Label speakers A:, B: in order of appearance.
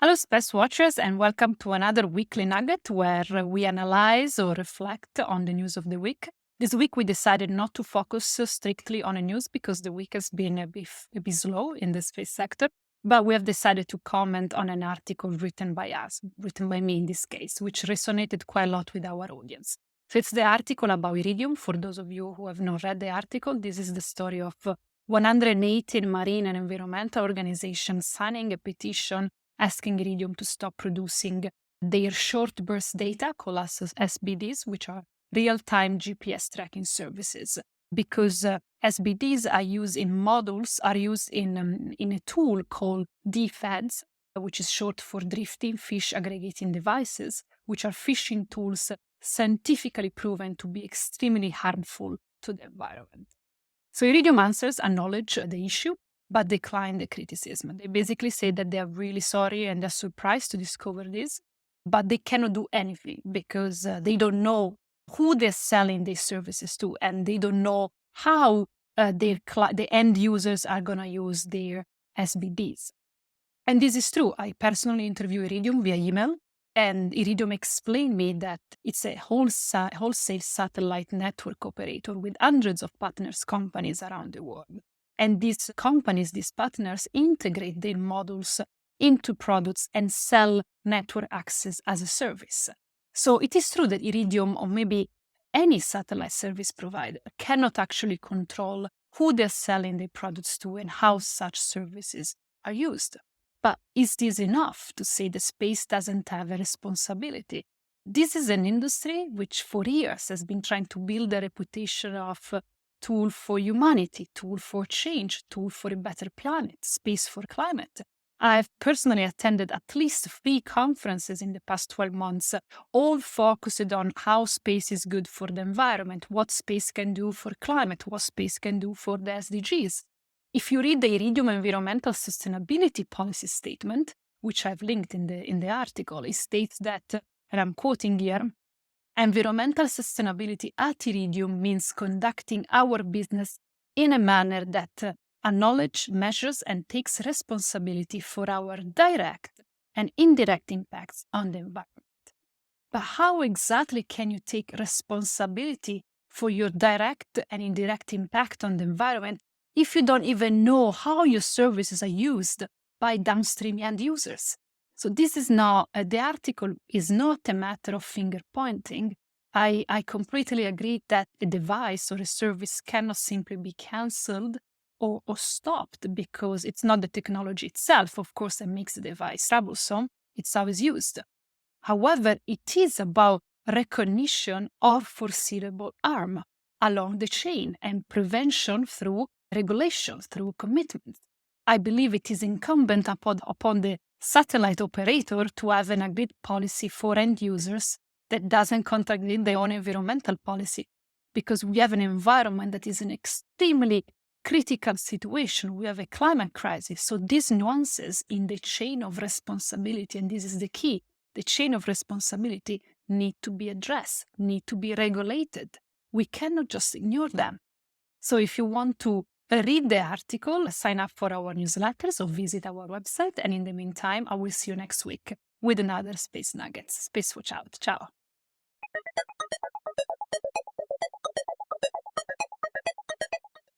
A: Hello, Space Watchers, and welcome to another weekly Nugget where we analyze or reflect on the news of the week. This week, we decided not to focus strictly on the news because the week has been a bit slow in the space sector, but we have decided to comment on an article written by us, written by me in this case, which resonated quite a lot with our audience. So it's the article about iridium. For those of you who have not read the article, this is the story of 118 marine and environmental organizations signing a petition asking Iridium to stop producing their short burst data, called as SBDs, which are real-time GPS tracking services. Because SBDs are used in models, are used in a tool called dFADs, which is short for drifting fish aggregating devices, which are fishing tools scientifically proven to be extremely harmful to the environment. So Iridium Answers acknowledge the issue, but decline the criticism. They basically say that they are really sorry and they're surprised to discover this, but they cannot do anything because they don't know who they're selling these services to, and they don't know how the end users are going to use their SBDs. And this is true. I personally interviewed Iridium via email, and Iridium explained me that it's a wholesale satellite network operator with hundreds of partners companies around the world. And these companies, these partners, integrate their models into products and sell network access as a service. So it is true that Iridium, or maybe any satellite service provider, cannot actually control who they're selling their products to and how such services are used. But is this enough to say that space doesn't have a responsibility? This is an industry which for years has been trying to build a reputation of tool for humanity, tool for change, tool for a better planet, space for climate. I've personally attended at least 3 conferences in the past 12 months, all focused on how space is good for the environment, what space can do for climate, what space can do for the SDGs. If you read the Iridium Environmental Sustainability Policy Statement, which I've linked in the article, it states that, and I'm quoting here, environmental sustainability at Iridium means conducting our business in a manner that acknowledges, measures, and takes responsibility for our direct and indirect impacts on the environment. But how exactly can you take responsibility for your direct and indirect impact on the environment if you don't even know how your services are used by downstream end users? So this is not, the article is not a matter of finger pointing. I completely agree that a device or a service cannot simply be cancelled or stopped because it's not the technology itself, of course, that makes the device troublesome. It's how it's used. However, it is about recognition of foreseeable harm along the chain and prevention through regulation, through commitment. I believe it is incumbent upon the satellite operator to have an agreed policy for end users that doesn't contradict their own environmental policy, because we have an environment that is an extremely critical situation. We have a climate crisis. So these nuances in the chain of responsibility, and this is the key, the chain of responsibility need to be addressed, need to be regulated. We cannot just ignore them. So if you want to read the article, sign up for our newsletters or visit our website. And in the meantime, I will see you next week with another Space Nuggets. Space Watch out. Ciao.